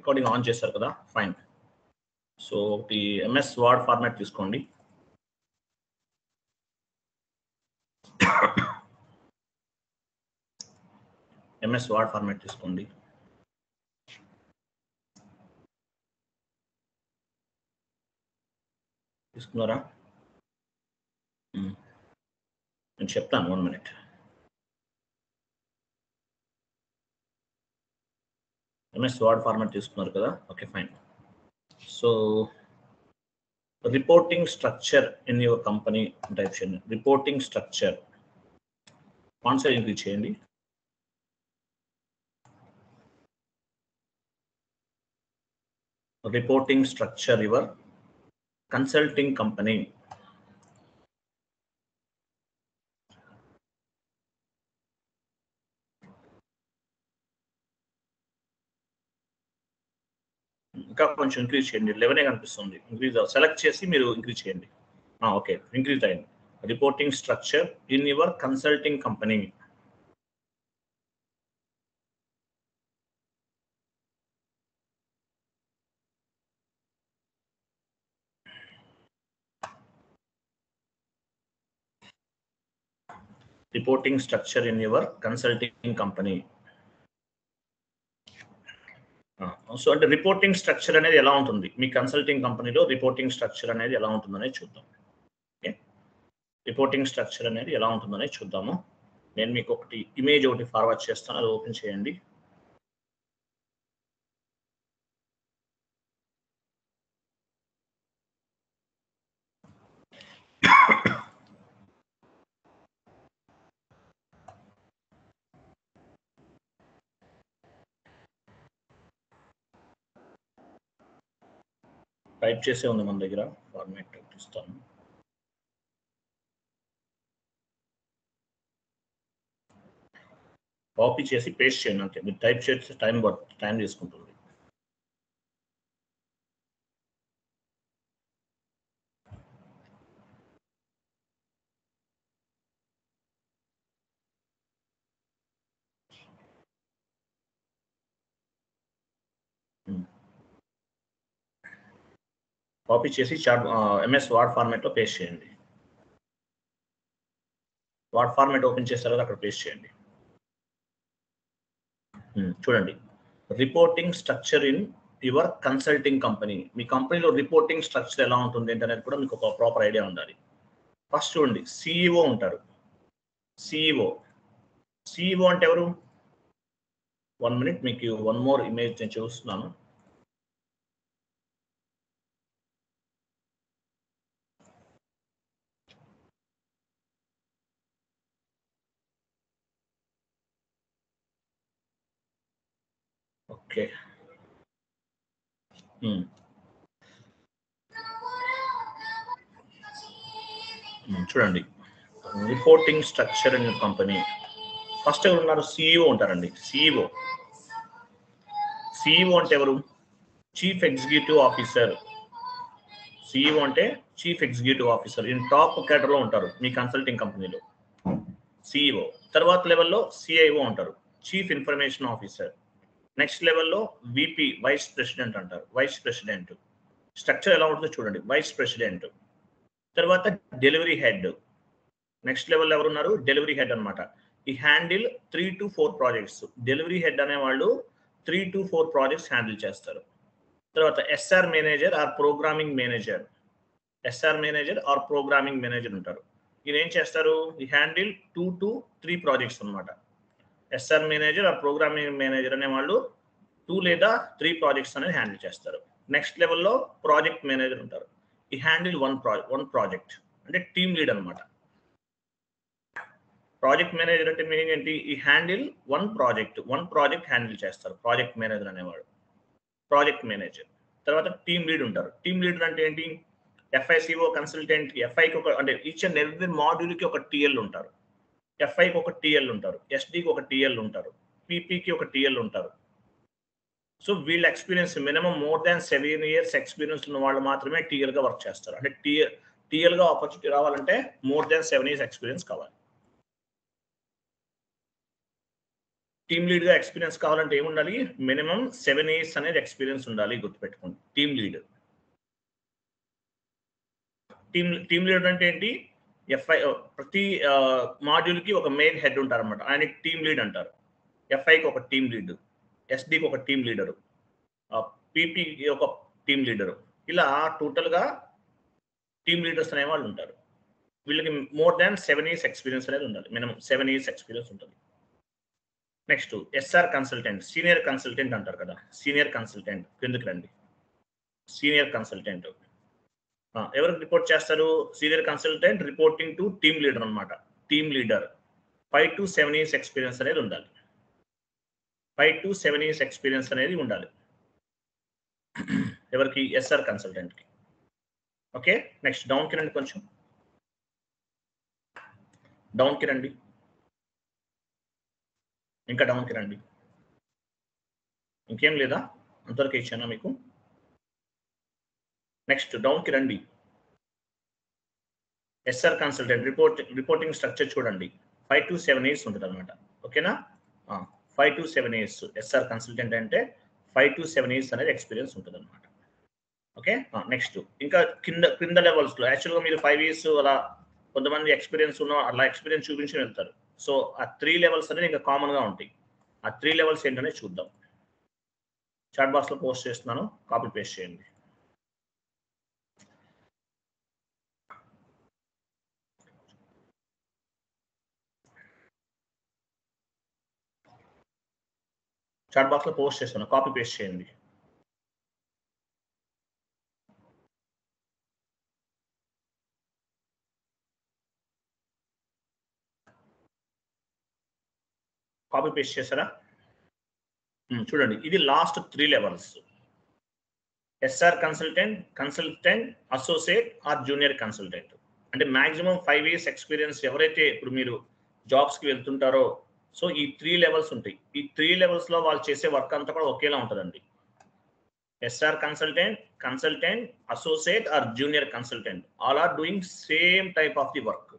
Recording on చేశారు కదా, fine. So ఒకటి ఎంఎస్ వర్డ్ ఫార్మాట్ తీసుకోండి. ఎంఎస్ వర్డ్ ఫార్మాట్ తీసుకోండి. తీసుకున్నారా? నేను చెప్తాను, 1 minute. ఎంఎస్ వర్డ్ ఫార్మాట్ తీసుకున్నారు కదా, okay fine. So reporting structure in your company type చేయండి. Reporting structure font size increase చేయండి. Reporting structure your consulting company. ఇంకా కొంచెం ఇంక్రీజ్ చేయండి. 11 కనిపిస్తుంది. ఇంక్రీజ్ సెలెక్ట్ చేసి మీరు ఇంక్రీజ్ చేయండి. ఓకే, ఇంక్రీజ్ అయింది. Reporting structure in your consulting company. Reporting structure in your consulting company. So అంటే రిపోర్టింగ్ స్ట్రక్చర్ అనేది ఎలా ఉంటుంది మీ కన్సల్టింగ్ కంపెనీలో, రిపోర్టింగ్ స్ట్రక్చర్ అనేది ఎలా ఉంటుందనేది చూద్దాం. ఓకే, రిపోర్టింగ్ స్ట్రక్చర్ అనేది ఎలా ఉంటుందనేది చూద్దాము. నేను మీకు ఒకటి ఇమేజ్ ఒకటి ఫార్వర్డ్ చేస్తాను, అది ఓపెన్ చేయండి. టైప్ చేసే ఉంది మన దగ్గర, ఫార్మాట్ ఇస్తాను. కాపీ చేసి పేస్ట్ చేయండి అంతే. మీరు టైప్ చేస్తే టైం తీసుకుంటుంది. కాపీ చేసి ఎంఎస్ వర్డ్ ఫార్మాట్లో పేస్ట్ చేయండి. వర్డ్ ఫార్మాట్ ఓపెన్ చేస్తారు కదా, అక్కడ పేస్ట్ చేయండి. చూడండి, reporting structure in your consulting company. మీ కంపెనీలో రిపోర్టింగ్ స్ట్రక్చర్ ఎలా ఉంటుంది అనేది కూడా మీకు ఒక ప్రాపర్ ఐడియా ఉండాలి. ఫస్ట్ చూడండి, సిఇఓ ఉంటారు. సిఇఓ అంటే ఎవరు? 1 minute, మీకు 1 more ఇమేజ్ నేను చూస్తున్నాను. ఓకే, చూడండి, reporting structure in company. First ఎవరు ఉన్నారు? సిఇఓ ఉంటారండి. సిఇఓ అంటే ఎవరు? Chief executive officer. సిఇఓ అంటే chief executive officer. In top కేటర్లో ఉంటారు మీ కన్సల్టింగ్ కంపెనీలో సిఇఓ. తర్వాత లెవెల్లో సిఐఓ ఉంటారు, చీఫ్ ఇన్ఫర్మేషన్ ఆఫీసర్. నెక్స్ట్ లెవెల్లో విపి, వైస్ ప్రెసిడెంట్ అంటారు. వైస్ ప్రెసిడెంట్ స్ట్రక్చర్ ఎలా ఉంటుందో చూడండి. వైస్ ప్రెసిడెంట్, తర్వాత డెలివరీ హెడ్. నెక్స్ట్ లెవెల్ ఎవరున్నారు? డెలివరీ హెడ్ అనమాట. ఈ handle 3 to 4 projects. Delivery head అనేవాళ్ళు 3 to 4 ప్రాజెక్ట్స్ హ్యాండిల్ చేస్తారు. తర్వాత SR manager or programming manager. ఉంటారు. ఈయన ఏం చేస్తారు? ఈ హ్యాండిల్ 2 to 3 ప్రాజెక్ట్స్ అనమాట. SR manager or programming manager అనేవాళ్ళు 2 లేదా 3 ప్రాజెక్ట్స్ అనేది హ్యాండిల్ చేస్తారు. నెక్స్ట్ లెవెల్లో ప్రాజెక్ట్ మేనేజర్ ఉంటారు. ఈ హ్యాండిల్ 1 ప్రాజెక్ట్, అంటే టీమ్ లీడ్ అనమాట. ప్రాజెక్ట్ మేనేజర్ అంటే మీనింగ్ ఏంటి? ఈ హ్యాండిల్ 1 ప్రాజెక్ట్ హ్యాండిల్ చేస్తారు ప్రాజెక్ట్ మేనేజర్ అనేవాడు. Project manager. తర్వాత టీమ్ లీడ్ ఉంటారు. టీమ్ లీడర్ అంటే ఏంటి? FICO consultant. ఎఫ్ఐకి ఒక, అంటే ఈచ్ అండ్ ఎవ్రీ మాడ్యూల్కి ఒక టీఎల్ ఉంటారు. ఎఫ్ఐకి ఒక టీఎల్ ఉంటారు, ఎస్డికి ఒక టీఎల్ ఉంటారు, పీపీకి ఒక టీఎల్ ఉంటారు. సో వీళ్ళ experience minimum more than 7 years experience ఉన్న వాళ్ళు మాత్రమే టీఎల్గా వర్క్ చేస్తారు. అంటే టీఎల్గా ఆపర్చునిటీ రావాలంటే more than 7 years ఎక్స్పీరియన్స్ కావాలి. టీమ్ లీడ్ గా ఎక్స్పీరియన్స్ కావాలంటే ఏముండాలి? మినిమం 7 years అనేది ఎక్స్పీరియన్స్ ఉండాలి, గుర్తుపెట్టుకోండి. టీమ్ లీడ్ అంటే ఏంటి? ప్రతి మాడ్యూల్ కి ఒక మెయిన్ హెడ్ ఉంటారు అనమాట, ఆయనకి టీమ్ లీడ్ అంటారు. ఎఫ్ఐకి ఒక టీమ్ లీడ్, ఎస్డికి ఒక టీమ్ లీడరు, పీపీకి ఒక టీమ్ లీడరు, ఇలా టోటల్ గా టీమ్ లీడర్స్ అనే వాళ్ళు ఉంటారు. వీళ్ళకి మోర్ దాన్ 7 years ఎక్స్పీరియన్స్ అనేది ఉండాలి, మినిమం 7 years ఎక్స్పీరియన్స్ ఉంటుంది. Next SR consultant, senior consultant అంటారు కదా, సీనియర్ కన్సల్టెంట్ కిందకి రండి. సీనియర్ కన్సల్టెంట్ ఎవరికి రిపోర్ట్ చేస్తారు? Senior consultant reporting to team leader అనమాట. Team leader 5 to 7 years experience అనేది ఉండాలి. 5 to 7 years ఎక్స్పీరియన్స్ అనేది ఉండాలి ఎవరికి? ఎస్ఆర్ కన్సల్టెంట్ కి. ఓకే, నెక్స్ట్ డౌన్ కి రండి, కొంచెం డౌన్ కి రండి, ఇంకా డౌన్ కి రండి. ఇంకేం లేదా? అంతవరకు ఇచ్చానా మీకు? నెక్స్ట్ డౌన్ కి రండి. ఎస్ఆర్ కన్సల్టెంట్ రిపోర్టింగ్ స్ట్రక్చర్ చూడండి, 5 to 7 years ఉంటుంది అనమాట. ఓకేనా? 5 to 7 years ఎస్ఆర్ కన్సల్టెంట్ అంటే 5 to 7 years అనేది ఎక్స్పీరియన్స్ ఉంటుంది అనమాట. ఓకే, నెక్స్ట్ ఇంకా కింద లెవెల్స్ లో యాక్చువల్గా మీరు 5 years అలా కొంతమంది ఎక్స్పీరియన్స్ ఉన్న అలా ఎక్స్పీరియన్స్ చూపించి వెళ్తారు. సో ఆ 3 levels అనేది ఇంకా కామన్ గా ఉంటాయి. ఆ 3 levels ఏంటనే చూద్దాం. చాట్ బాక్స్ లో పోస్ట్ చేస్తున్నాను, కాపీ పేస్ట్ చేయండి. చాట్ బాక్స్ లో పోస్ట్ చేస్తాను, కాపీ పేస్ట్ చేయండి. కాపీ పేస్ట్ చేశారా? చూడండి, ఇది last 3 levels. SR consultant, associate or junior consultant. అంటే మాక్సిమం 5 years ఎక్స్పీరియన్స్ ఎవరైతే ఇప్పుడు మీరు జాబ్స్ కి వెళ్తుంటారో, సో ఈ 3 levels ఉంటాయి. ఈ 3 levels లో వాళ్ళు చేసే వర్క్ అంతా కూడా ఒకేలా ఉంటుందండి. SR consultant, associate or junior consultant, all are doing same type of the work.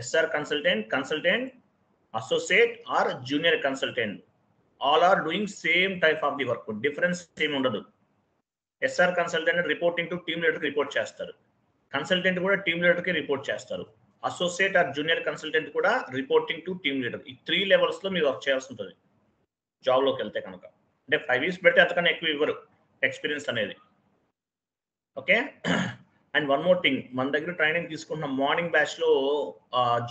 SR consultant, associate or junior consultant, all are doing same type of the work. Difference ఏమి ఉండదు. SR consultant reporting to team leader report చేస్తారు, consultant కూడా team leader కి report చేస్తారు, associate or junior consultant కూడా reporting to team leader. ఈ 3 levels లో మీరు వర్క్ చేయాల్సి ఉంటుంది జాబ్ లోకి వెళ్తే కనుక. అంటే 5 years పెడితే అంతకన్నా ఎక్కువ ఇవ్వరు ఎక్స్పీరియన్స్ అనేది. Okay, and one more thing, మన దగ్గర ట్రైనింగ్ తీసుకున్న మార్నింగ్ బ్యాచ్ లో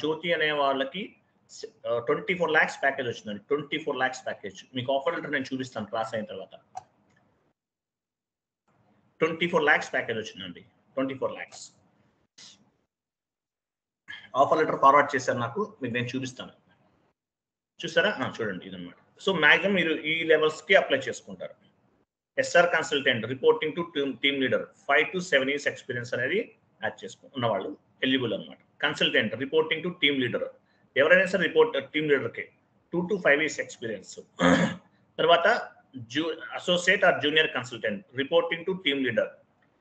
జ్యోతి అనే వాళ్ళకి 24 lakhs ప్యాకేజ్ వచ్చిందండి. 24 lakhs ప్యాకేజ్ మీకు ఆఫర్ లెటర్ నేను చూపిస్తాను క్లాస్ అయిన తర్వాత. 24 lakhs ప్యాకేజ్ వచ్చిందండి. 24 lakhs ఆఫర్ లెటర్ ఫార్వర్డ్ చేశారు నాకు, మీకు నేను చూపిస్తాను. చూసారా? చూడండి, ఇదన్నమాట. సో మాక్సిమం మీరు ఈ లెవెల్స్ కి అప్లై చేసుకుంటారు. SR consultant reporting to team leader 5 to 7 years experience అనేది యాడ్ చేసుకున్న వాళ్ళు ఎలిజిబుల్ అనమాట. Consultant reporting to team leader, ఎవరైనా సరే రిపోర్ట్ టీమ్ లీడర్కి 2 to 5 years ఎక్స్పీరియన్స్. తర్వాత associate or junior consultant reporting to team leader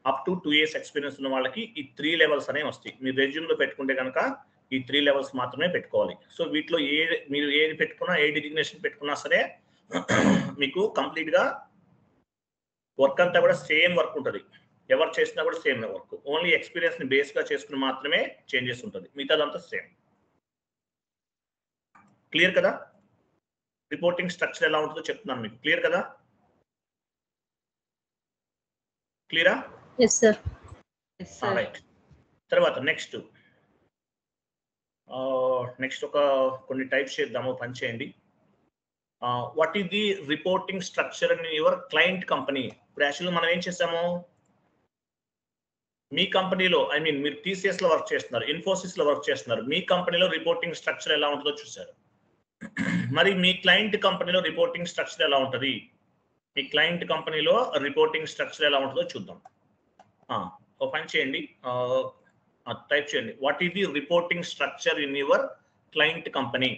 up to 2 years experience ఉన్న వాళ్ళకి ఈ 3 levels అనేవి వస్తాయి. మీరు రెజ్యూమ్ లో పెట్టుకుంటే కనుక ఈ 3 levels మాత్రమే పెట్టుకోవాలి. సో వీటిలో మీరు ఏది పెట్టుకున్నా, ఏ డిజిగ్నేషన్ పెట్టుకున్నా సరే మీకు కంప్లీట్ గా వర్క్ అంతా కూడా సేమ్ వర్క్ ఉంటుంది. ఎవరు చేసినా కూడా సేమ్ వర్క్, ఓన్లీ ఎక్స్పీరియన్స్ ని బేస్ గా చేసుకుని మాత్రమే చేంజెస్ ఉంటుంది, మిగతాదంతా సేమ్. క్లియర్ కదా? రిపోర్టింగ్ స్ట్రక్చర్ ఎలా ఉంటుందో చెప్తున్నాను మీకు. క్లియర్ కదా? క్లియరా? yes sir. రైట్. తర్వాత నెక్స్ట్ ఒక కొన్ని టైప్స్ చేద్దాము, పని చేయండి. What is the reporting structure in your client company? ఇప్పుడు యాక్చువల్గా మనం ఏం చేసాము, మీ కంపెనీలో మీరు టీసీఎస్ లో వర్క్ చేస్తున్నారు, ఇన్ఫోసిస్ లో వర్క్ చేస్తున్నారు, మీ కంపెనీలో రిపోర్టింగ్ స్ట్రక్చర్ ఎలా ఉంటుందో చూసారు. మరి మీ క్లయింట్ కంపెనీలో రిపోర్టింగ్ స్ట్రక్చర్ ఎలా ఉంటుంది? మీ క్లయింట్ కంపెనీలో రిపోర్టింగ్ స్ట్రక్చర్ ఎలా ఉంటుందో చూద్దాం. ఒక పని చేయండి, టైప్ చేయండి, what is the reporting structure in your client company.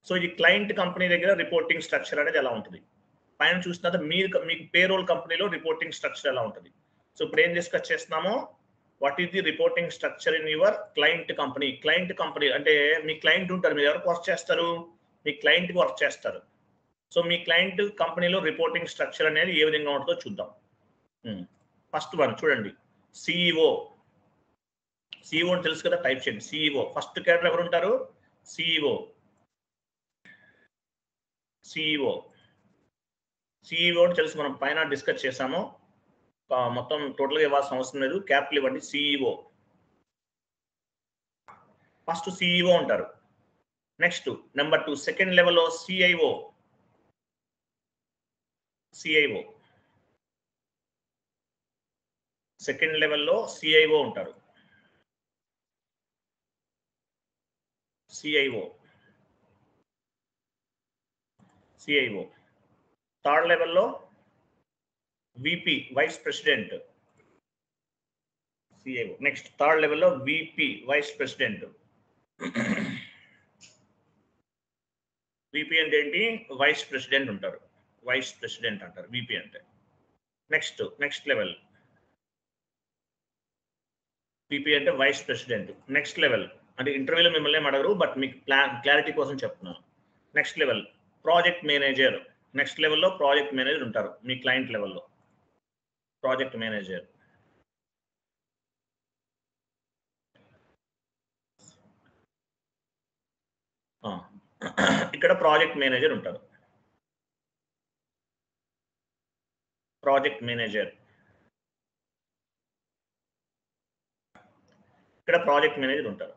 So ఇది క్లయింట్ కంపెనీ దగ్గర రిపోర్టింగ్ స్ట్రక్చర్ అనేది ఎలా ఉంటుంది? పైన చూసిన మీకు పేరోల్ కంపెనీలో రిపోర్టింగ్ స్ట్రక్చర్ ఎలా ఉంటుంది? సో ఇప్పుడు ఏం డిస్కస్ చేస్తున్నామో, what is the reporting structure in your client company? Client company అంటే మీ క్లయింట్ ఉంటారు, మీరు ఎవరికి వర్క్ చేస్తారు? మీ క్లయింట్కి వర్క్ చేస్తారు. సో మీ క్లయింట్ కంపెనీలో రిపోర్టింగ్ స్ట్రక్చర్ అనేది ఏ విధంగా ఉంటుందో చూద్దాం. ఫస్ట్ వన్ చూడండి, సిఇఓ. సిఇఓ అని తెలుసు కదా, టైప్ చేయండి సిఇఓ. ఫస్ట్ క్యాడర్ ఎవరు ఉంటారు? సిఇఓ. సిఇఓ సిఇఓ అని తెలుసు, మనం పైన డిస్కస్ చేసాము. మొత్తం టోటల్గా ఇవ్వాల్సిన అవసరం లేదు, క్యాపిటల్ ఇవ్వండి. సిఇఓ ఫస్ట్ సిఇఓ ఉంటారు. నెక్స్ట్ నెంబర్ 2 సెకండ్ లెవెల్లో సిఐఓ. సిఐఓ సెకండ్ లెవెల్లో సిఐఓ ఉంటారు. సిఐఓ సిఐఓ థర్డ్ లెవెల్లో VP, vice president. CIO next third లెవెల్లో విపి, వైస్ ప్రెసిడెంట్. విపి అంటే ఏంటి? వైస్ ప్రెసిడెంట్ ఉంటారు, వైస్ ప్రెసిడెంట్ అంటారు విపి అంటే. నెక్స్ట్ లెవెల్ విపి అంటే వైస్ ప్రెసిడెంట్. నెక్స్ట్ లెవెల్ అంటే ఇంటర్వ్యూలో మిమ్మల్ని ఏం అడగరు, బట్ మీకు క్లారిటీ కోసం చెప్తున్నాను. Next level project manager. Next లెవెల్లో ప్రాజెక్ట్ మేనేజర్ ఉంటారు మీ క్లయింట్ లెవెల్లో, ప్రాజెక్ట్ మేనేజర్. ఇక్కడ ప్రాజెక్ట్ మేనేజర్ ఉంటారు, ప్రాజెక్ట్ మేనేజర్. ఇక్కడ ప్రాజెక్ట్ మేనేజర్ ఉంటారు.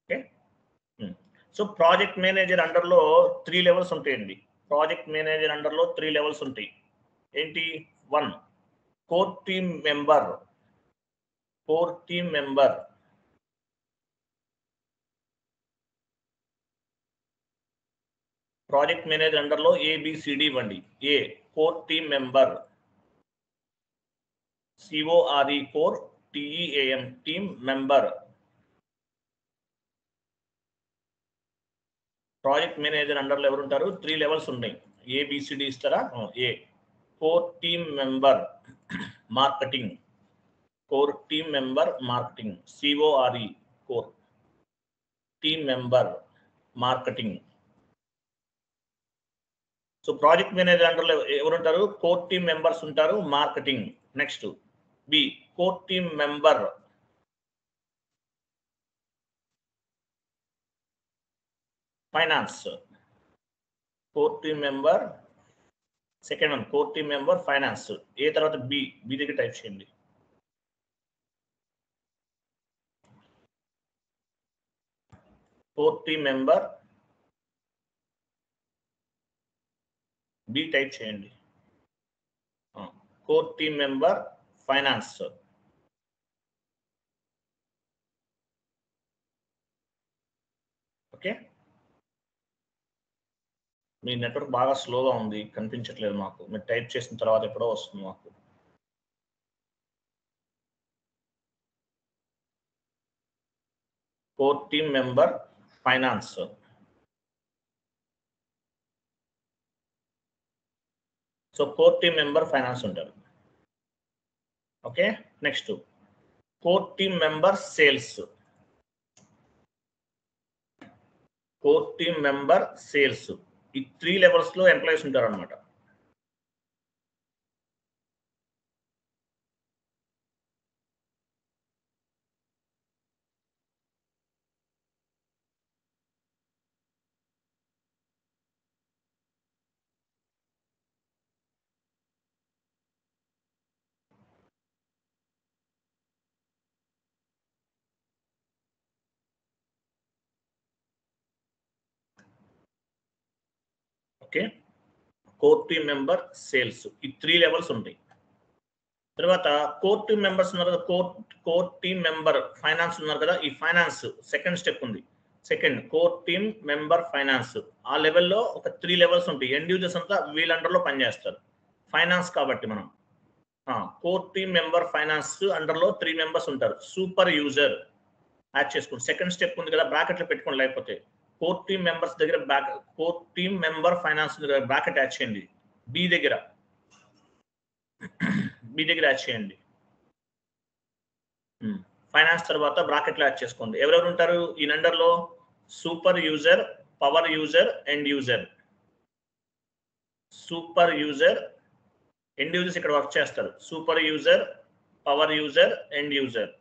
ఓకే, సో ప్రాజెక్ట్ మేనేజర్ అండర్లో 3 లెవెల్స్ ఉంటాయండి. ప్రాజెక్ట్ మేనేజర్ అండర్లో 3 లెవెల్స్ ఉంటాయి. ఏంటి? 1 core team member. Core team member. Project manager అండర్లో ఏబిసిడి ఇవ్వండి. A core team member, C O R E core, T E A M team member. Project manager అండర్లో ఎవరు ఉంటారు? 3 లెవెల్స్ ఉన్నాయి. ఏబిసిడి ఇస్తారా? A core team member marketing, core team member marketing. C O R E core team member marketing. So project manager అండర్లో ఎవరు ఉంటారు? Core team members ఉంటారు, marketing. Next B core team member finance. Core team member second one core team member finance. A తర్వాత B దగ్గర type చేయండి. Core team member B type చేయండి. Core team member finance. Okay, మీ network బాగా స్లోగా ఉంది, కనిపించట్లేదు మాకు. మీరు టైప్ చేసిన తర్వాత ఎప్పుడో వస్తుంది మాకు. Core team member finance. So core team member finance ఉంటారు. Okay, next core team member sales. Core team member sales. ఈ 3 లెవెల్స్ లో ఎంప్లాయీస్ ఉంటారు అనమాట. Okay, core team member sales, ఈ 3 లెవెల్స్ ఉంటాయి. తర్వాత కోర్ టీమ్ మెంబర్స్ ఉన్నారు కదా, కోర్ టీమ్ మెంబర్ ఫైనాన్స్ ఉన్నారు కదా, ఈ ఫైనాన్స్ సెకండ్ స్టెప్ ఉంది. Second core team member finance. ఆ లెవెల్లో ఒక 3 లెవెల్స్ ఉంటాయి. ఎండ్ యూజర్స్ అంతా వీళ్ళ అండర్లో పనిచేస్తారు, ఫైనాన్స్ కాబట్టి. మనం కోర్ టీమ్ మెంబర్ ఫైనాన్స్ అండర్లో 3 మెంబర్స్ ఉంటారు. సూపర్ యూజర్ యాడ్ చేసుకోండి. సెకండ్ స్టెప్ ఉంది కదా, బ్రాకెట్లో పెట్టుకోండి, లేకపోతే కోర్ టీమ్ మెంబర్స్ దగ్గర కోర్ టీమ్ మెంబర్ ఫైనాన్స్ దగ్గర బ్రాకెట్ యాడ్ చేయండి. బి దగ్గర యాడ్ చేయండి. ఫైనాన్స్ తర్వాత బ్రాకెట్లో యాడ్ చేసుకోండి. ఎవరెవరు ఉంటారు ఈ నంబర్లో? Super user, power user, end user. Super user, end users ఇక్కడ వర్క్ చేస్తారు. Super user, power user, end user.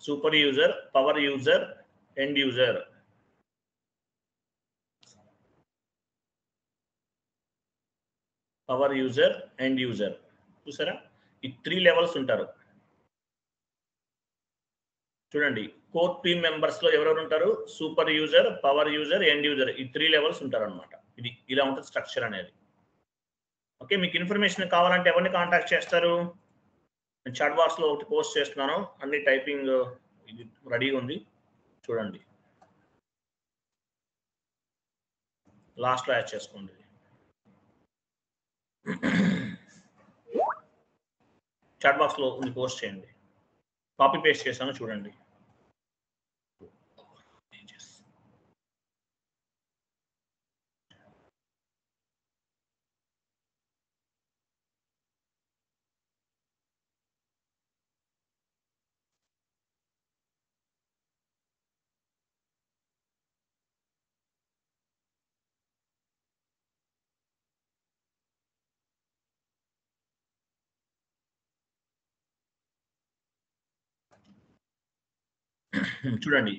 Super user, power user, end user. Power user, end user. చూసారా? ఈ 3 లెవెల్స్ ఉంటారు. చూడండి, కోర్ టీమ్ మెంబర్స్ లో ఎవరెవరు ఉంటారు? Super user, power user, end user. ఈ 3 లెవెల్స్ ఉంటారు అనమాట. ఇది ఇలా ఉంటుంది స్ట్రక్చర్ అనేది. ఓకే, మీకు ఇన్ఫర్మేషన్ కావాలంటే ఎవరిని కాంటాక్ట్ చేస్తారు? నేను చాట్ బాక్స్ లో ఒకటి పోస్ట్ చేస్తున్నాను, అన్ని టైపింగ్ ఇది రెడీగా ఉంది, చూడండి. లాస్ట్ లో యాడ్ చేసుకోండి. చాట్ బాక్స్ లో ఉంది, పోస్ట్ చేయండి. కాపీ పేస్ట్ చేశాను, చూడండి. చూడండి,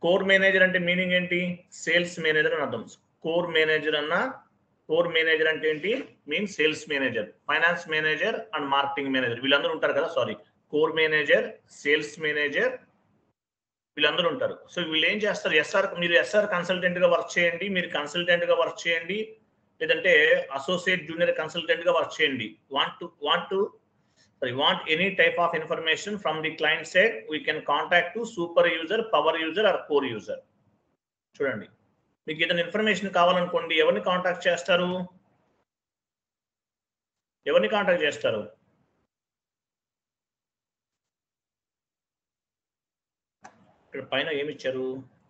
కోర్ మేనేజర్ అంటే మీనింగ్ ఏంటి? సేల్స్ మేనేజర్ అని అర్థం. కోర్ మేనేజర్ కోర్ మేనేజర్ అంటే ఏంటి? Mean sales manager, finance manager and marketing manager వీళ్ళందరూ ఉంటారు కదా. Sorry, core manager, sales manager వీళ్ళందరూ ఉంటారు. సో వీళ్ళు ఏం చేస్తారు? మీరు ఎస్ఆర్ కన్సల్టెంట్ గా వర్క్ చేయండి, మీరు కన్సల్టెంట్ గా వర్క్ చేయండి, లేదంటే అసోసియేట్ జూనియర్ కన్సల్టెంట్ గా వర్క్ చేయండి. Want any type of information from the client side, we can contact to super user, power user or core user. చూడండి, మీకు ఏదైనా ఇన్ఫర్మేషన్ కావాలనుకోండి, ఎవరిని కాంటాక్ట్ చేస్తారు? ఇక్కడ పైన ఏమి ఇచ్చారు?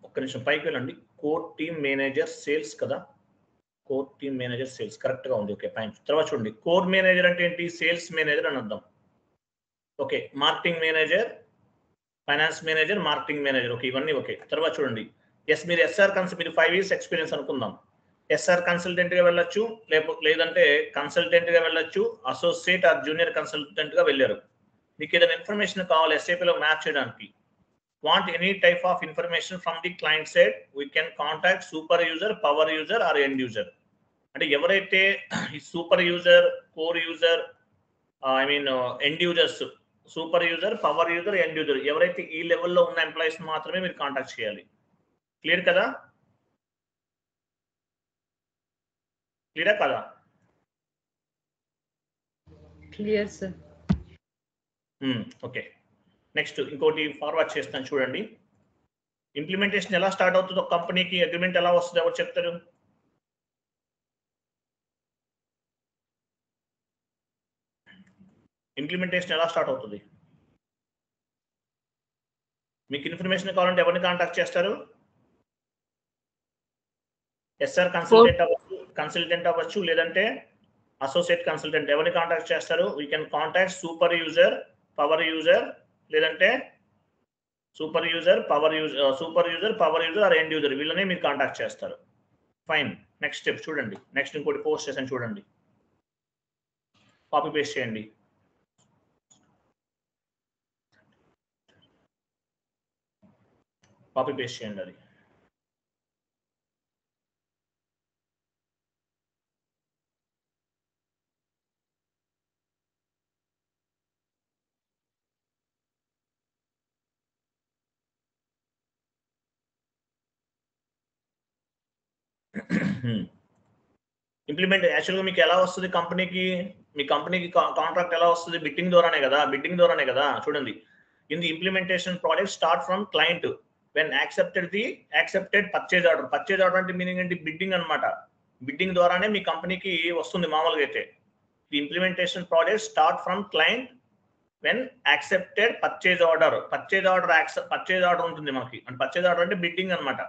ఒక్క నిమిషం పైకి వెళ్ళండి. కోర్ టీమ్ మేనేజర్ సేల్స్ కదా, core team manager sales correct గా ఉంది. ఓకే, పైన తర్వాత చూడండి, కోర్ మేనేజర్ అంటే ఏంటి? సేల్స్ మేనేజర్ అని అర్థం. Okay, marketing manager, finance manager, marketing manager. Okay, ఇవన్నీ ఓకే. తర్వాత చూడండి, మీరు మీరు 5 years ఎక్స్పీరియన్స్ అనుకుందాం. ఎస్ఆర్ కన్సల్టెంట్ గా వెళ్ళొచ్చు, లేదంటే కన్సల్టెంట్ గా వెళ్ళొచ్చు, అసోసియేట్ ఆర్ జూనియర్ కన్సల్టెంట్ గా వెళ్ళారు. మీకు ఏదైనా ఇన్ఫర్మేషన్ కావాలి ఎస్ఏపీ లో మ్యాప్ చేయడానికి, want any type of information from the client side, we can contact super user, power user or end user. అంటే ఎవరైతే ఈ super user, core user, end users, super user, power user, end user, ఎవరైతే ఈ లెవెల్లో ఉన్న employees మాత్రమే మీరు contact చేయాలి. క్లియర్ కదా? క్లియరా కదా? Clear sir. ఓకే, నెక్స్ట్ ఇంకోటి ఫార్వర్డ్ చేస్తాను చూడండి. ఇంప్లిమెంటేషన్ ఎలా స్టార్ట్ అవుతుందో, కంపెనీకి అగ్రిమెంట్ ఎలా వస్తుందో ఎవరు చెప్తారు? ఇంప్లిమెంటేషన్ ఎలా స్టార్ట్ అవుతుంది? మీకు ఇన్ఫర్మేషన్ కావాలంటే ఎవరిని కాంటాక్ట్ చేస్తారు? ఎస్ఆర్ కన్సల్టెంట్ అవ్వచ్చు, లేదంటే అసోసియేట్ కన్సల్టెంట్. ఎవరిని కాంటాక్ట్ చేస్తారు? We can contact super user, power user, లేదంటే super user, power user or end user, వీళ్ళనే మీరు కాంటాక్ట్ చేస్తారు. ఫైన్, నెక్స్ట్ స్టెప్ చూడండి. నెక్స్ట్ ఇంకోటి పోస్ట్ చేసాను చూడండి, కాపీ పేస్ట్ చేయండి. అది ఇంప్లిమెంట్ యాక్చువల్గా మీకు ఎలా వస్తుంది? మీ కంపెనీకి కాంట్రాక్ట్ ఎలా వస్తుంది? బిడ్డింగ్ ద్వారానే కదా. చూడండి, in the implementation project start from client when accepted purchase order. Purchase order అంటే మీనింగ్ ఏంటి? బిడ్డింగ్ అనమాట. బిడ్డింగ్ ద్వారానే మీ కంపెనీకి వస్తుంది మామూలుగా అయితే. The implementation project start from client when accepted purchase order. Purchase order ఉంటుంది మనకి. అంటే పర్చేజ్ ఆర్డర్ అంటే బిడ్డింగ్ అనమాట.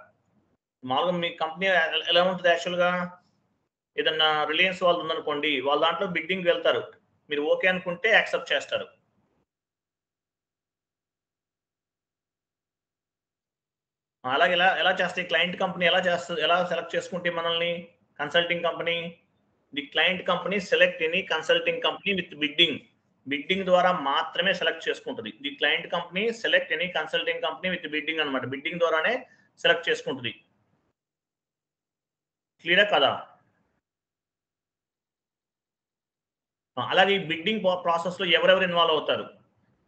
మామూలుగా మీ కంపెనీ ఎలా ఉంటుంది యాక్చువల్గా, ఏదన్నా రిలయన్స్ వాళ్ళు ఉందనుకోండి, వాళ్ళ దాంట్లో బిడ్డింగ్ వెళ్తారు, మీరు ఓకే అనుకుంటే యాక్సెప్ట్ చేస్తారు. అలాగే ఎలా చేస్తాయి క్లయింట్ కంపెనీ, ఎలా సెలెక్ట్ చేసుకుంటే మనల్ని consulting company? The client company select any consulting company with bidding ద్వారా మాత్రమే సెలెక్ట్ చేసుకుంటుంది. The client company select any consulting company with bidding అనమాట. బిడ్డింగ్ ద్వారానే సెలెక్ట్ చేసుకుంటుంది. క్లియరా కదా? అలాగే ఈ బిడ్డింగ్ ప్రాసెస్ లో ఎవరెవరు ఇన్వాల్వ్ అవుతారు?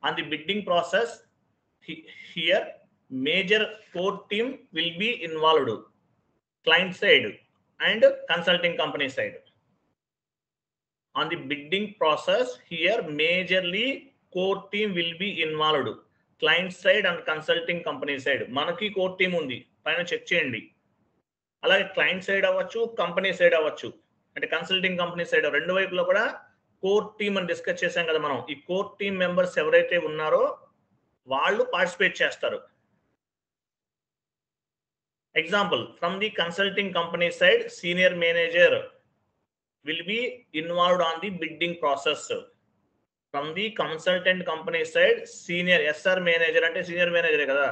On the bidding process here major core team will B involved, client side and consulting company side. On the bidding process here majorly core team will be involved, client side and consulting company side. మనకి core team ఉంది, పైన check చేయండి. అలాగే client side అవ్వచ్చు, company side అవ్వచ్చు, అంటే consulting company side, రెండు వైపులో కూడా కోర్ టీమ్ అని డిస్కస్ చేశాం కదా మనం. ఈ కోర్ టీమ్ మెంబర్స్ ఎవరైతే ఉన్నారో వాళ్ళు పార్టిసిపేట్ చేస్తారు. Example, from the consulting company side senior manager will be involved on the bidding process. From the consultant company side senior SR manager అంటే senior manager కదా,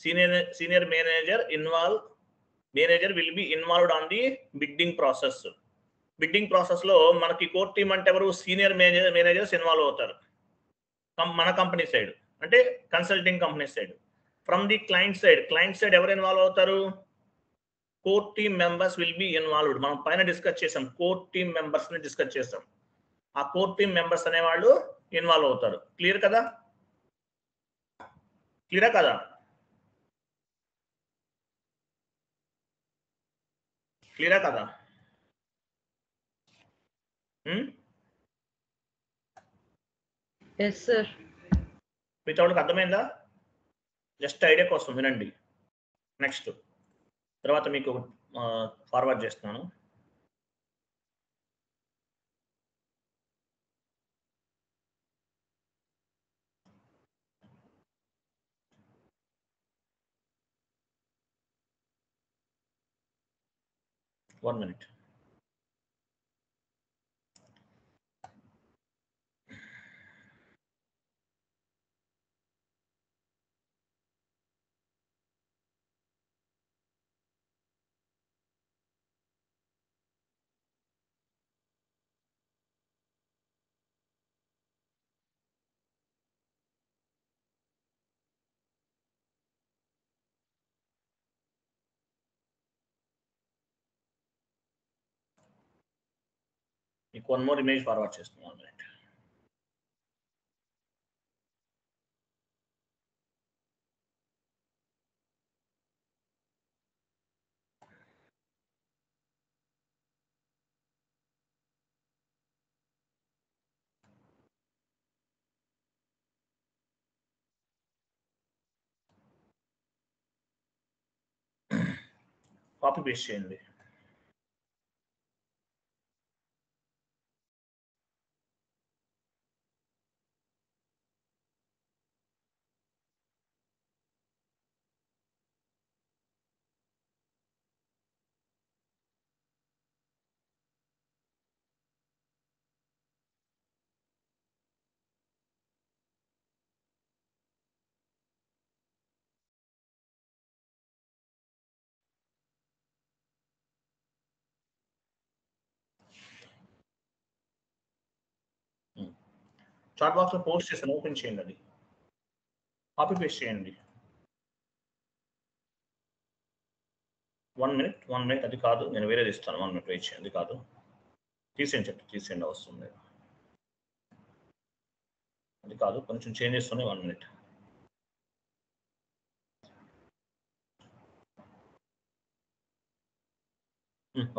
senior manager will be involved on the bidding process. Bidding process లో మనకి core team అంటే ఎవరు? Senior managers involve అవుతారు మన company side, అంటే consulting company side. From the client side ఎవరు ఇన్వాల్వ్ అవుతారు? Core team members will be involved. మనం పైన డిస్కస్ చేసాం, కోర్ టీమ్ మెంబర్స్ ని డిస్కస్ చేసాం. ఆ కోర్ టీమ్ మెంబర్స్ అనే వాళ్ళు ఇన్వాల్వ్ అవుతారు. క్లియర్ కదా? క్లియరా కదా? క్లియరా కదా? Yes, sir. మిగతా వాళ్ళకి అర్థమైందా? జస్ట్ ఐడియా కోసం వినండి. నెక్స్ట్ తర్వాత మీకు ఫార్వర్డ్ చేస్తున్నాను. One minute. మీకు వన్ మోర్ ఇమేజ్ ఫార్వర్డ్ చేస్తున్నాను. కాపీ పేస్ట్ చేయండి. చాట్ బాక్స్ లో పోస్ట్ చేస్తాను, ఓపెన్ చేయండి, అది కాపీ పేస్ట్ చేయండి. 1 minute. అది కాదు, నేను వేరేది ఇస్తాను. 1 minute వెయిట్ చేయండి. అది కాదు, తీసేయండి వస్తుంది. అది కాదు, కొంచెం చేంజ్ చేస్తున్నాయి. 1 minute.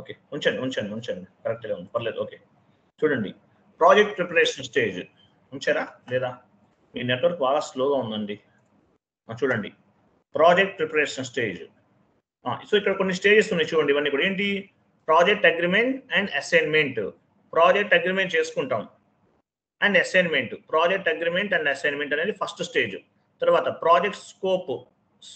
ఓకే, ఉంచండి. కరెక్ట్గా ఉంది, పర్లేదు. ఓకే, చూడండి, ప్రాజెక్ట్ ప్రిపరేషన్ స్టేజ్ ఉంచారా లేదా? మీ నెట్వర్క్ బాగా స్లోగా ఉందండి. చూడండి, ప్రాజెక్ట్ ప్రిపరేషన్ స్టేజ్. సో ఇక్కడ కొన్ని స్టేజెస్ ఉన్నాయి చూడండి. ఇవన్నీ కూడా ఏంటి? Project agreement and assignment. Project agreement చేసుకుంటాం and assignment. Project agreement and assignment అనేది ఫస్ట్ స్టేజ్. తర్వాత project scope,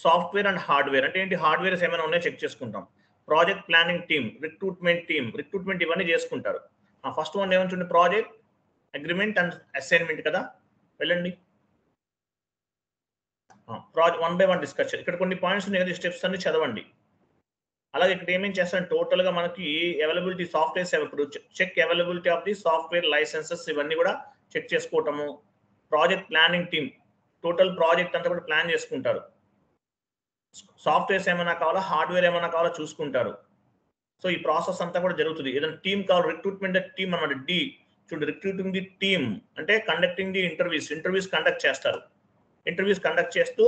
software and hardware అంటే ఏంటి, హార్డ్వేర్స్ ఏమైనా ఉన్నాయో చెక్ చేసుకుంటాం. ప్రాజెక్ట్ ప్లానింగ్ టీమ్, రిక్రూట్మెంట్ ఇవన్నీ చేసుకుంటారు. ఫస్ట్ వన్ ఏమని చూడండి, ప్రాజెక్ట్ అగ్రిమెంట్ అండ్ అసైన్మెంట్ కదా. వెళ్ళండి ప్రాజెక్ట్ 1 by 1 డిస్కస్. ఇక్కడ కొన్ని పాయింట్స్ ఉన్నాయి కదా, స్టెప్స్ అన్ని చదవండి. అలాగే ఇక్కడ ఏమేమి చేస్తాను, టోటల్గా మనకి అవైలబిలిటీ సాఫ్ట్వేర్స్ ఇప్పుడు check availability of the software licences ఇవన్నీ కూడా చెక్ చేసుకోవటము. Project planning team total project అంతా కూడా ప్లాన్ చేసుకుంటారు. సాఫ్ట్వేర్స్ ఏమైనా కావాలా, హార్డ్వేర్ ఏమైనా కావాలా చూసుకుంటారు. సో ఈ ప్రాసెస్ అంతా కూడా జరుగుతుంది. ఏదైనా టీమ్ కావాలి, రిక్రూట్మెంట్ టీమ్ అన్నమాట. డి చూడండి, రిక్రూటింగ్ ది టీమ్ అంటే కండక్టింగ్ ది ఇంటర్వ్యూస్ కండక్ట్ చేస్తారు. ఇంటర్వ్యూస్ కండక్ట్ చేస్తూ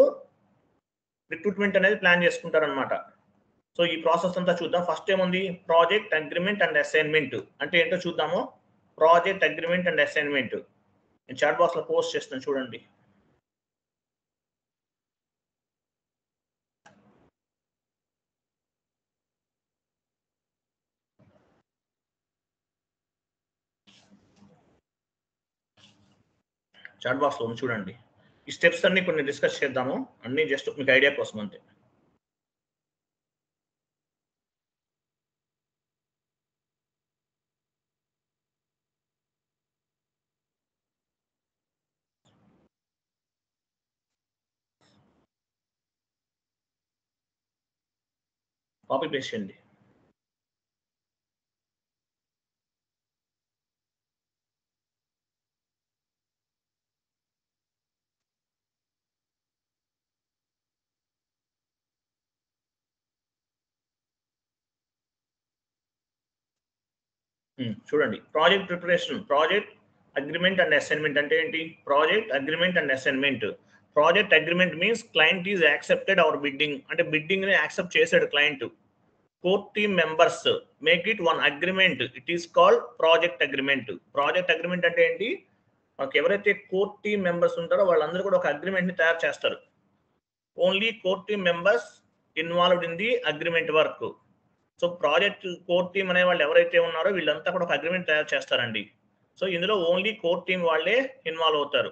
రిక్రూట్మెంట్ అనేది ప్లాన్ చేసుకుంటారు అనమాట. సో ఈ ప్రాసెస్ అంతా చూద్దాం. ఫస్ట్ ఏముంది, ప్రాజెక్ట్ అగ్రిమెంట్ అండ్ అసైన్మెంట్ అంటే ఏంటో చూద్దాము. ప్రాజెక్ట్ అగ్రిమెంట్ అండ్ అసైన్మెంట్ నేను చాట్ బాక్స్ లో పోస్ట్ చేస్తాను చూడండి. చాట్ బాక్స్ లో ఉంది చూడండి. ఈ స్టెప్స్ అన్ని కొన్ని డిస్కస్ చేద్దాము, అన్ని జస్ట్ మీకు ఐడియా కోసం అంతే. కాపీ పేస్ట్ చేయండి. చూడండి, project preparation, project agreement and assignment అంటే ఏంటి, project agreement and assignment. Project agreement means client is accepted our bidding అంటే బిడ్డింగ్ ని యాక్సెప్ట్ చేశాడు client. Core team members make it one agreement, it is called project agreement. Project agreement అంటే ఏంటి, మనకు ఎవరైతే core team members ఉంటారో వాళ్ళందరూ కూడా ఒక అగ్రిమెంట్ ని తయారు చేస్తారు. Only core team members involved in the agreement work. So project core team అనే వాళ్ళు ఎవరైతే ఉన్నారో వీళ్ళంతా కూడా ఒక అగ్రిమెంట్ తయారు చేస్తారండి. సో ఇందులో ఓన్లీ కోర్ టీమ్ వాళ్ళే ఇన్వాల్వ్ అవుతారు.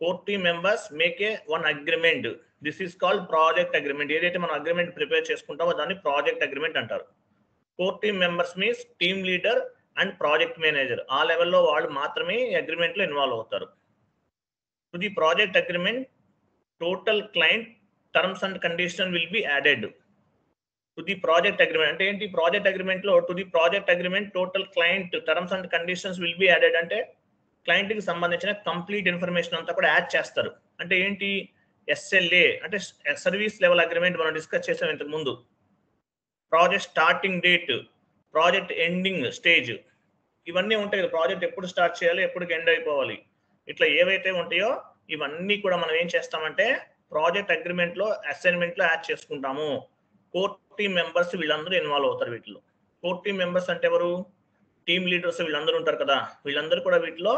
Core team members make a one agreement, this is called project agreement. ఏదైతే మనం అగ్రిమెంట్ ప్రిపేర్ చేసుకుంటామో దాన్ని ప్రాజెక్ట్ అగ్రిమెంట్ అంటారు. Core team members means team leader and project manager, ఆ లెవెల్లో వాళ్ళు మాత్రమే అగ్రిమెంట్ లో ఇన్వాల్వ్ అవుతారు. To the project agreement total client terms and condition will be added. To the project agreement అంటే ఏంటి, ప్రాజెక్ట్ అగ్రిమెంట్ లో to the project agreement total client terms and conditions will be added అంటే client కి సంబంధించిన complete information అంతా కూడా add చేస్తారు. అంటే ఏంటి, ఎస్ఎల్ఏ అంటే సర్వీస్ లెవెల్ అగ్రిమెంట్ మనం డిస్కస్ చేసాం ఇంతకు ముందు. Project starting date, project ending stage, ఇవన్నీ ఉంటాయి కదా. ప్రాజెక్ట్ ఎప్పుడు స్టార్ట్ చేయాలి, ఎప్పుడు ఎండ్ అయిపోవాలి, ఇట్లా ఏవైతే ఉంటాయో ఇవన్నీ కూడా మనం ఏం చేస్తామంటే ప్రాజెక్ట్ అగ్రిమెంట్ లో అసైన్మెంట్ లో యాడ్ చేసుకుంటాము. కోర్ టీమ్ మెంబర్స్ వీళ్ళందరూ ఇన్వాల్వ్ అవుతారు వీటిలో. కోర్ టీమ్ మెంబర్స్ అంటే ఎవరు, టీమ్ లీడర్స్ వీళ్ళందరూ ఉంటారు కదా, వీళ్ళందరూ కూడా వీటిలో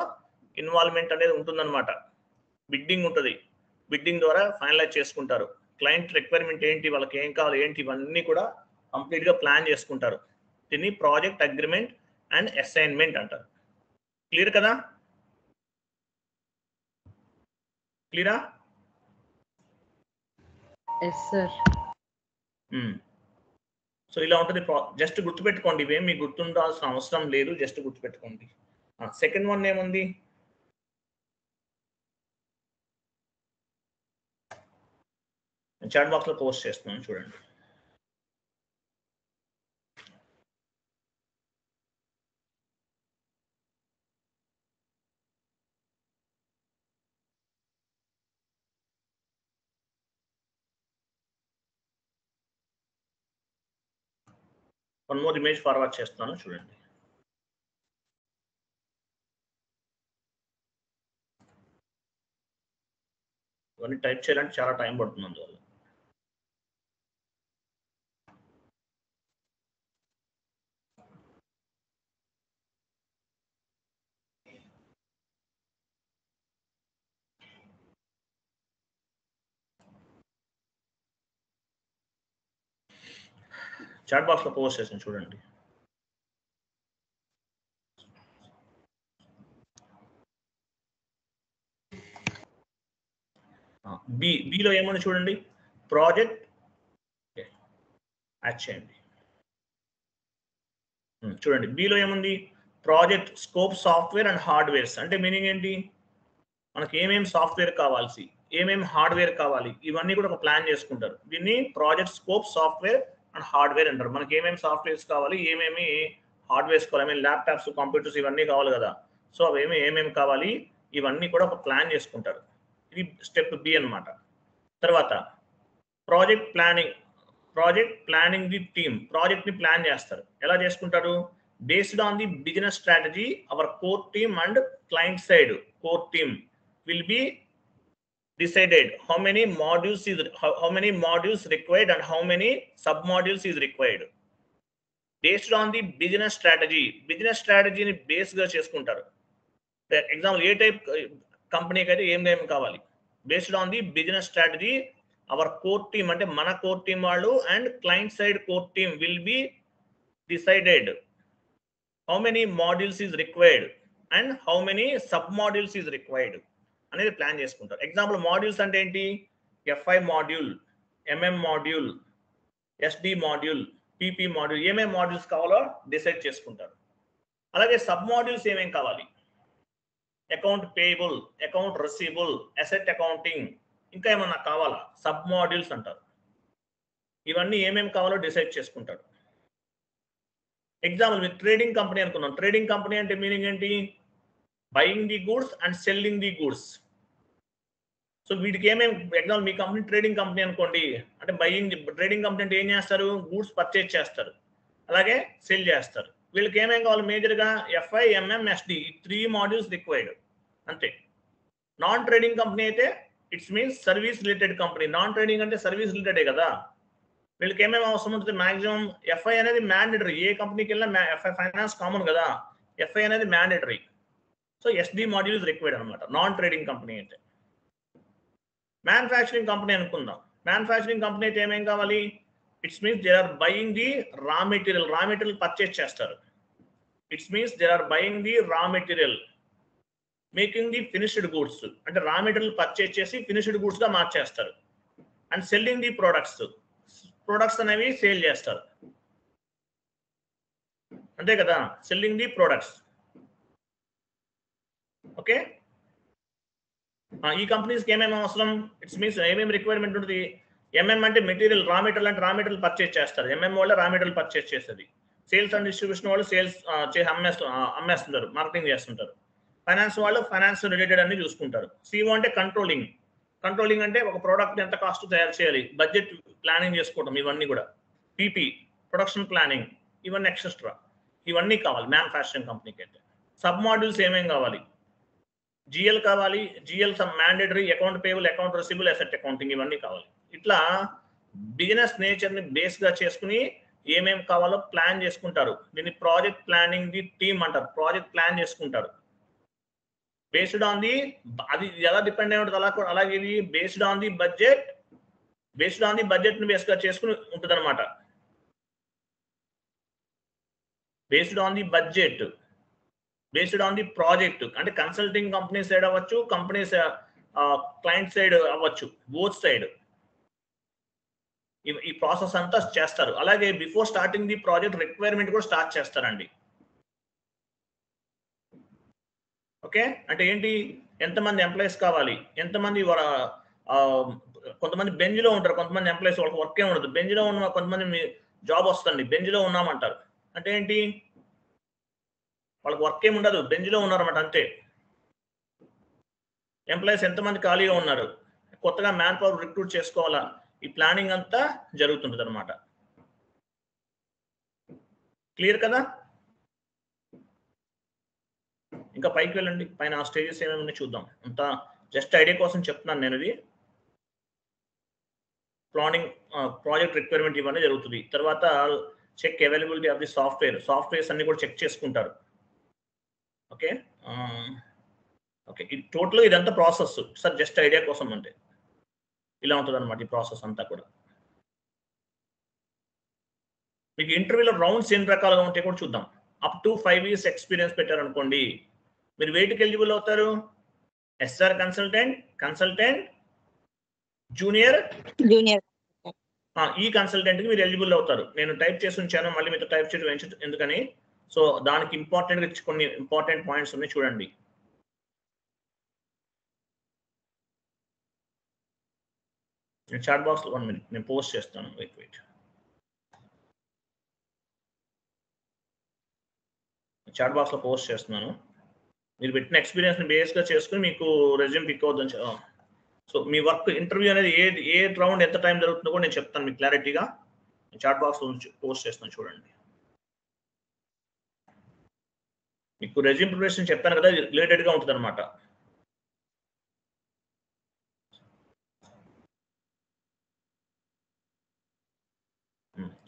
ఇన్వాల్వ్మెంట్ అనేది ఉంటుందన్నమాట. బిడ్డింగ్ ఉంటుంది, బిడ్డింగ్ ద్వారా ఫైనలైజ్ చేసుకుంటారు. క్లయింట్ రిక్వైర్మెంట్ ఏంటి, వాళ్ళకి ఏం కావాలి ఏంటి, ఇవన్నీ కూడా కంప్లీట్ గా ప్లాన్ చేసుకుంటారు. దీన్ని ప్రాజెక్ట్ అగ్రిమెంట్ అండ్ అసైన్మెంట్ అంటారు. క్లియర్ కదా, క్లియరా? Yes sir. సో ఇలా ఉంటుంది. జస్ట్ గుర్తుపెట్టుకోండి, ఇవేం మీకు గుర్తుండాల్సిన అవసరం లేదు, జస్ట్ గుర్తుపెట్టుకోండి. సెకండ్ వన్ ఏముంది, చాట్ బాక్స్ లో పోస్ట్ చేస్తున్నాను చూడండి. వన్ మోర్ ఇమేజ్ ఫార్వర్డ్ చేస్తున్నాను చూడండి. ఇవన్నీ టైప్ చేయాలంటే చాలా టైం పడుతుంది అందువల్ల. చాట్ బాక్స్ లో పోస్ట్ చేసాను చూడండి. బిలో ఏమని చూడండి, ప్రాజెక్ట్ యాడ్ చేయండి. చూడండి బిలో ఏముంది, project scope software and hardwares. అంటే మీనింగ్ ఏంటి, మనకి ఏమేమి సాఫ్ట్వేర్ కావాల్సి, ఏమేమి హార్డ్వేర్ కావాలి, ఇవన్నీ కూడా ఒక ప్లాన్ చేసుకుంటారు. దీన్ని project scope software and hardware అంటారు. మనకి ఏమేమి సాఫ్ట్వేర్స్ కావాలి, ఏమేమి హార్డ్వేర్స్ కావాలి, ఐ మీన్ ల్యాప్టాప్స్, కంప్యూటర్స్ ఇవన్నీ కావాలి కదా. సో అవి ఏమేమి కావాలి ఇవన్నీ కూడా ఒక ప్లాన్ చేసుకుంటారు. ఇది స్టెప్ బి అన్నమాట. తర్వాత project planning the team. Project ని ప్లాన్ చేస్తారు. ఎలా చేసుకుంటారు, based on the business strategy our core team and client side core team will be decided how many modules required and how many sub modules is required based on the business strategy ని base గా చేసుకుంటారు. Example ఏ type కంపెనీకి అయితే ఏం కావాలి, based on the business strategy our core team అంటే మన కోర్ టీమ్ వాళ్ళు and client side core team will be decided how many modules is required and how many sub modules is required అనేది plan చేసుకుంటారు. Example modules అంటే ఏంటి, FI module, MM module, SD module, PP module, ఏమేమి modules కావాలో decide చేసుకుంటారు. అలాగే sub modules ఏమేమి కావాలి, account payable, account receivable, asset accounting, ఇంకా ఏమన్నా కావాలా, సబ్ మాడ్యూల్స్ అంటారు. ఇవన్నీ ఏమేమి కావాలో డిసైడ్ చేసుకుంటారు. ఎగ్జాంపుల్ మీరు ట్రేడింగ్ కంపెనీ అనుకున్నాం. ట్రేడింగ్ కంపెనీ అంటే మీనింగ్ ఏంటి, buying the goods and selling the goods. So వీటికి ఏమేమి, ఎగ్జాంపుల్ మీ కంపెనీ ట్రేడింగ్ కంపెనీ అనుకోండి, అంటే ట్రేడింగ్ కంపెనీ అంటే ఏం చేస్తారు, గూడ్స్ పర్చేజ్ చేస్తారు, అలాగే సెల్ చేస్తారు. వీళ్ళకి ఏమేమి కావాలి, మేజర్గా FI, MM, SD, 3 modules required అంతే. నాన్ ట్రేడింగ్ కంపెనీ అయితే it's means service related company. Non trading అంటే సర్వీస్ రిలేటెడే కదా. వీళ్ళకి ఏమేమి అవసరం ఉంటుంది, మాక్సిమం ఎఫ్ఐ అనేది మ్యాండేటరీ, ఏ కంపెనీకి వెళ్ళినా ఎఫ్ఐ ఫైనాన్స్ కామన్ కదా, ఎఫ్ఐ అనేది mandatory. So SD modules required అనమాట నాన్ ట్రేడింగ్ కంపెనీ అయితే. మ్యానుఫ్యాక్చరింగ్ కంపెనీ అనుకుందాం. మ్యానుఫ్యాక్చరింగ్ కంపెనీ అయితే ఏమేం కావాలి, it's means they are buying the raw material purchase చేస్తారు. It's means they are buying the raw material, making the finished goods, అంటే raw material purchase చేసి finished goods గా మార్చేస్తారు. అండ్ సెల్లింగ్ ది ప్రొడక్ట్స్ అనేవి sale చేస్తారు, అంతే కదా, selling the products. Okay, ఈ కంపెనీస్కి ఏమేమి అవసరం, ఇట్స్ మీన్స్ ఏమేమి రిక్వైర్మెంట్ ఉంటుంది. ఎంఎం అంటే మెటీరియల్, రా మెటీరియల్ అంటే రా మెటీరియల్ పర్చేస్ చేస్తారు. ఎంఎం వాళ్ళు రా మెటీరియల్ పర్చేస్ చేస్తుంది. సేల్స్ అండ్ డిస్ట్రిబ్యూషన్ వాళ్ళు సేల్స్ అమ్మేస్తుంటారు, మార్కెటింగ్ చేస్తుంటారు. ఫైనాన్స్ వాళ్ళు ఫైనాన్స్ రిలేటెడ్ అన్ని చూసుకుంటారు. సిఓ అంటే కంట్రోలింగ్ అంటే ఒక ప్రోడక్ట్ ఎంత కాస్ట్ తయారు చేయాలి, బడ్జెట్ ప్లానింగ్ చేసుకోవడం, ఇవన్నీ కూడా. పిపి ప్రొడక్షన్ ప్లానింగ్, ఇవన్నీ ఎక్సెట్రా, ఇవన్నీ కావాలి మ్యానుఫ్యాక్చరింగ్ కంపెనీకి అయితే. సబ్ మాడ్యూల్స్ ఏమేం కావాలి, జిఎల్ కావాలి, GL some mandatory, account payable, account receivable, asset accounting, ఇవన్నీ కావాలి. ఇట్లా బిజినెస్ నేచర్ ని బేస్ గా చేసుకుని ఏమేమి కావాలో ప్లాన్ చేసుకుంటారు. దీన్ని ప్రాజెక్ట్ ప్లానింగ్ ది టీమ్ అంటారు. ప్రాజెక్ట్ ప్లాన్ చేసుకుంటారు బేస్డ్ ఆన్ ది, అది ఎలా డిపెండ్ అయి ఉంటుంది అలాగే ఇది బేస్డ్ ఆన్ ది బడ్జెట్ ని బేస్ గా చేసుకుని ఉంటుంది అనమాట. Based on the budget, based on the project, అంటే కన్సల్టింగ్ కంపెనీ సైడ్ అవ్వచ్చు, కంపెనీస్ క్లయింట్ సైడ్ అవ్వచ్చు, బోత్ సైడ్ ఈ ప్రాసెస్ అంతా చేస్తారు. అలాగే before starting the project requirement కూడా స్టార్ట్ చేస్తారండి. ఓకే, అంటే ఏంటి, ఎంతమంది ఎంప్లాయీస్ కావాలి, ఎంతమంది కొంతమంది బెంజ్ లో ఉంటారు, కొంతమంది ఎంప్లాయీస్ వాళ్ళకి వర్కే ఉండదు. బెంజ్ లో ఉన్న కొంతమంది జాబ్ వస్తుంది, బెంజ్ లో ఉన్నామంటారు, అంటే ఏంటి, వాళ్ళకి వర్క్ ఏమి ఉండదు, బెంచ్ లో ఉన్నారన్నమాట అంతే. ఎంప్లాయీస్ ఎంతమంది ఖాళీగా ఉన్నారు, కొత్తగా మ్యాన్ పవర్ రిక్రూట్ చేసుకోవాలా, ఈ ప్లానింగ్ అంతా జరుగుతుంటుంది అనమాట. క్లియర్ కదా. ఇంకా పైకి వెళ్ళండి, పైన ఆ స్టేజెస్ ఏమేమి ఉన్నాయి చూద్దాం. అంతా జస్ట్ ఐడియా కోసం చెప్తున్నాను నేను. ఇది ప్లానింగ్, ప్రాజెక్ట్ రిక్వైర్మెంట్ ఇవన్నీ జరుగుతుంది. తర్వాత check availability of the softwares అన్ని కూడా చెక్ చేసుకుంటారు. ఓకే ఓకే, ఇది టోటల్ ఇదంతా ప్రాసెస్ సార్, జస్ట్ ఐడియా కోసం అంటే ఇలా ఉంటుంది అనమాట ఈ ప్రాసెస్ అంతా కూడా. మీకు ఇంటర్వ్యూలో రౌండ్స్ ఎన్ని రకాలుగా ఉంటాయి కూడా చూద్దాం. అప్ టు 5 years ఎక్స్పీరియన్స్ పెట్టారనుకోండి, మీరు వేటికి ఎలిజిబుల్ అవుతారు? ఎస్ఆర్ కన్సల్టెంట్, జూనియర్ ఈ కన్సల్టెంట్కి మీరు ఎలిజిబుల్ అవుతారు. నేను టైప్ చేసి ఉంచాను, మళ్ళీ మీతో టైప్ చేయడం ఎందుకని, సో దానికి ఇంపార్టెంట్గా కొన్ని ఇంపార్టెంట్ పాయింట్స్ ఉన్నాయి చూడండి. నేను చాట్ బాక్స్ 1 minute నేను పోస్ట్ చేస్తాను. వెయిట్ చాట్ బాక్స్లో పోస్ట్ చేస్తున్నాను. మీరు పెట్టిన ఎక్స్పీరియన్స్ని బేస్గా చేసుకుని మీకు రెజ్యూమ్ పిక్ అవుతుంది. సో మీ వర్క్ ఇంటర్వ్యూ అనేది ఏ రౌండ్ ఎంత టైం జరుగుతుందో కూడా నేను చెప్తాను మీకు క్లారిటీగా. చాట్ బాక్స్లో పోస్ట్ చేస్తాను చూడండి. మీకు రెజ్యూమ్ ప్రిపరేషన్ చెప్పాను కదా, రిలేటెడ్గా ఉంటుంది అనమాట.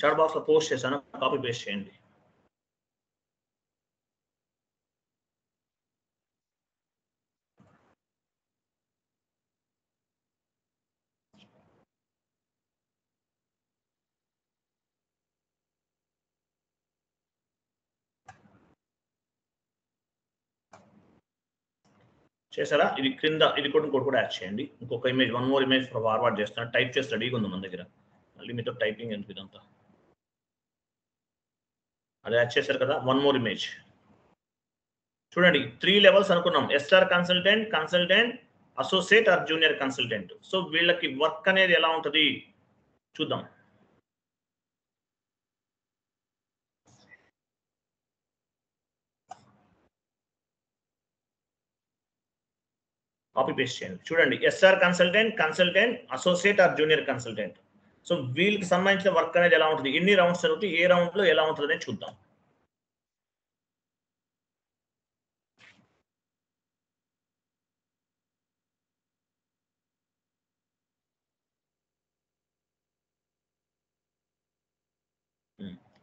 చాట్ బాక్స్లో పోస్ట్ చేశాను, కాపీ పేస్ట్ చేయండి. చేశారా? ఇది క్రింద ఇది కూడా యాడ్ చేయండి. ఇంకొక ఇమేజ్, 1 more ఇమేజ్ ఫార్వర్డ్ చేస్తాను. టైప్ చేసి రెడీగా ఉంది మన దగ్గర. మళ్ళీ మీతో టైపింగ్ ఎందుకు ఇదంతా. అది యాడ్ చేశారు కదా, 1 more ఇమేజ్ చూడండి. 3 levels అనుకున్నాం. SR consultant, associate or junior consultant. So వీళ్ళకి వర్క్ అనేది ఎలా ఉంటుంది చూద్దాం. కాపీ పేస్ట్ చేయండి చూడండి. SR consultant, associate or junior consultant. So వీళ్ళకి సంబంధించిన వర్క్ అనేది ఎలా ఉంటుంది, ఎన్ని రౌండ్స్ జరుగుతాయి, ఏ రౌండ్ లో ఎలా ఉంటుంది అనేది చూద్దాం.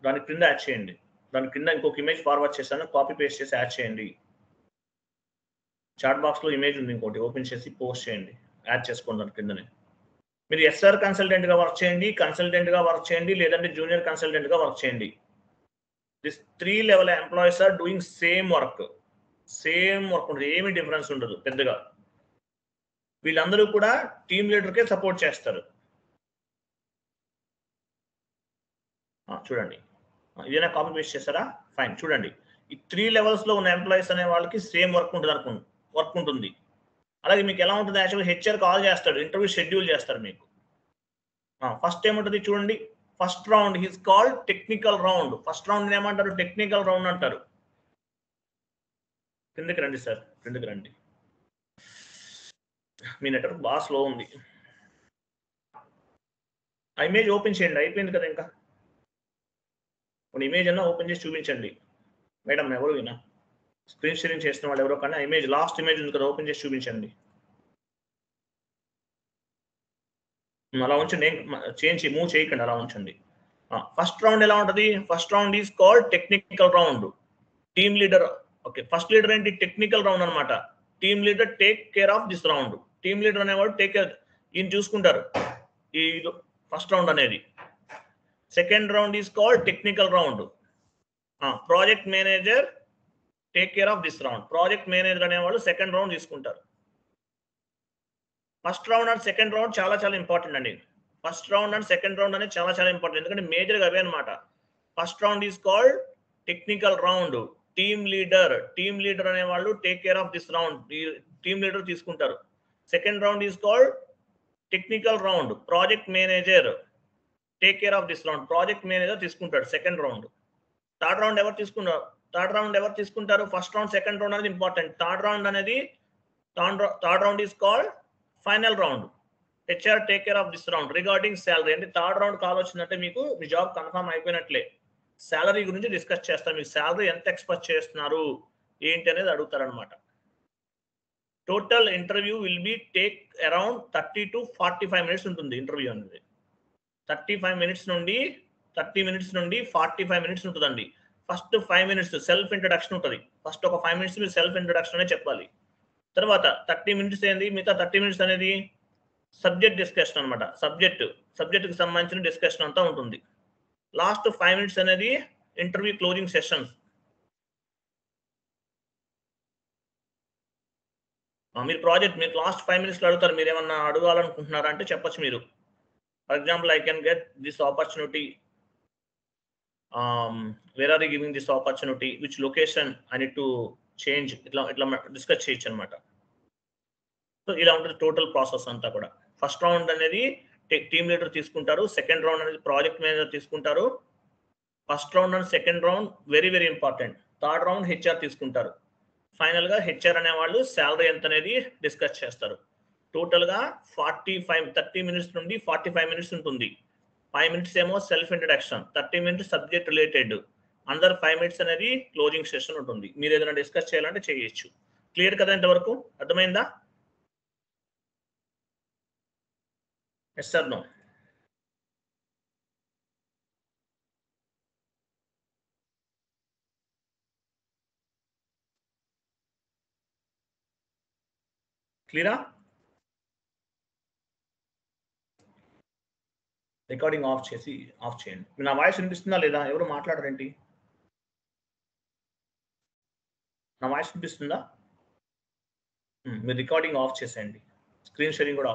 దాని క్రింద యాడ్ చేయండి. దాని కింద ఇంకొక ఇమేజ్ ఫార్వర్డ్ చేశాను, కాపీ పేస్ట్ చేసి యాడ్ చేయండి. చాట్ బాక్స్ లో ఇమేజ్ ఉంది, ఇంకోటి ఓపెన్ చేసి పోస్ట్ చేయండి, యాడ్ చేసుకోండి దాని కిందనే. మీరు ఎస్ఆర్ కన్సల్టెంట్ గా వర్క్ చేయండి, లేదంటే జూనియర్ కన్సల్టెంట్ గా వర్క్ చేయండి. This 3 level employees are doing same work ఉంటుంది, ఏమి డిఫరెన్స్ ఉండదు పెద్దగా. వీళ్ళందరూ కూడా టీమ్ లీడర్కే సపోర్ట్ చేస్తారు. చూడండి, ఇదేనా కాపీ పేస్ట్ చేస్తారా? ఫైన్. చూడండి, ఈ 3 levels లో ఉన్న ఎంప్లాయీస్ అనే వాళ్ళకి సేమ్ వర్క్ ఉంటుంది. అలాగే మీకు ఎలా ఉంటుంది, యాక్చువల్గా హెచ్ఆర్ కాల్ చేస్తాడు, ఇంటర్వ్యూ షెడ్యూల్ చేస్తారు మీకు. ఫస్ట్ ఏముంటుంది చూడండి, first round is called technical round. First round ఏమంటారు? టెక్నికల్ రౌండ్ అంటారు. కిందకి రండి సార్, కిందకి రండి. మీ నెట్వర్క్ బాగా స్లో ఉంది. ఆ ఇమేజ్ ఓపెన్ చేయండి, అయిపోయింది కదా. ఇంకా కొన్ని ఇమేజ్ అన్నా ఓపెన్ చేసి చూపించండి. మేడం ఎవరు వినా స్క్రీన్ షేరింగ్ చేస్తున్న వాళ్ళు ఎవరో కానీ ఇమేజ్, లాస్ట్ ఇమేజ్ ఉంది కదా, ఓపెన్ చేసి చూపించండి. అలా ఉంచండి, మూవ్ చేయకండి, అలా ఉంచండి. ఫస్ట్ రౌండ్ ఎలా ఉంటుంది? First round is called technical round. Team leader, okay, first leader ఏంటి? టెక్నికల్ రౌండ్ అనమాట. Team leader take care of this round. Team leader అనేవాడు టేక్ కేర్, ఈయన చూసుకుంటారు ఈ ఫస్ట్ రౌండ్ అనేది. Second round is called technical round. Project manager take care of this round. Project manager అనేవాళ్ళు second round తీసుకుంటారు. First round and second round చాలా చాలా important అండి. First round and second round అనేది చాలా చాలా ఇంపార్టెంట్, ఎందుకంటే మేజర్గా అవే అనమాట. First round is called technical round. Team leader అనేవాళ్ళు take care of this round, team leader తీసుకుంటారు. Second round is called technical round. Project manager take care of this round. Project manager తీసుకుంటాడు second round. Third round ఎవరు తీసుకుంటారు? First round second round అనేది important. Third round is called final round. HR take care of this round regarding salary. అంటే third round call వచ్చిందంటే మీకు మీ job confirm అయిపోయినట్లే. Salary గురించి డిస్కస్ చేస్తారు. మీకు శాలరీ ఎంత ఎక్స్పెక్ట్ చేస్తున్నారు ఏంటి అనేది అడుగుతారనమాట. Total interview will be take around 30 to 45 minutes ఉంటుంది ఇంటర్వ్యూ అనేది. 30 minutes నుండి 45 minutes ఉంటుందండి. ఫస్ట్ 5 minutes సెల్ఫ్ ఇంట్రడక్షన్ ఉంటుంది. ఫస్ట్ ఒక 5 minutes మీరు సెల్ఫ్ ఇంట్రడక్షన్ అనే చెప్పాలి. తర్వాత 30 minutes ఏంది, మిగతా 30 minutes అనేది సబ్జెక్ట్ డిస్కషన్ అనమాట. సబ్జెక్ట్కి సంబంధించిన డిస్కషన్ అంతా ఉంటుంది. లాస్ట్ 5 minutes అనేది ఇంటర్వ్యూ క్లోజింగ్ సెషన్స్. మీరు లాస్ట్ 5 minutes అడుగుతారు, మీరు ఏమన్నా అడగాలనుకుంటున్నారా అంటే చెప్పొచ్చు మీరు. For example, I can get this opportunity, where are you giving this opportunity, which location I need to change, ఇట్లా డిస్కస్ చేయొచ్చు అనమాట. సో ఇలా ఉంటుంది టోటల్ ప్రాసెస్ అంతా కూడా. ఫస్ట్ రౌండ్ అనేది టీమ్ లీడర్ తీసుకుంటారు, సెకండ్ రౌండ్ అనేది ప్రాజెక్ట్ మేనేజర్ తీసుకుంటారు, first round and second round very very important, third round HR తీసుకుంటారు, ఫైనల్ గా హెచ్ఆర్ అనే వాళ్ళు శాలరీ ఎంత అనేది డిస్కస్ చేస్తారు. టోటల్ గా 30 minutes నుండి 45 minutes ఉంటుంది. 5 minutes ఏమో self introduction, 30 minutes subject related, అందరు 5 minutes అనేది క్లోజింగ్ సెషన్ ఉంటుంది. మీరు ఏదైనా డిస్కస్ చేయాలంటే చేయొచ్చు. క్లియర్ కదా ఇంతవరకు? అర్థమైందా? Yes sir, no? క్లియరా? రికార్డింగ్ ఆఫ్ చేయండి. నా వాయిస్ వినిపిస్తుందా లేదా? ఎవరు మాట్లాడరేంటి? నా వాయిస్ వినిపిస్తుందా? మీరు రికార్డింగ్ ఆఫ్ చేసేయండి, స్క్రీన్ షేరింగ్ కూడా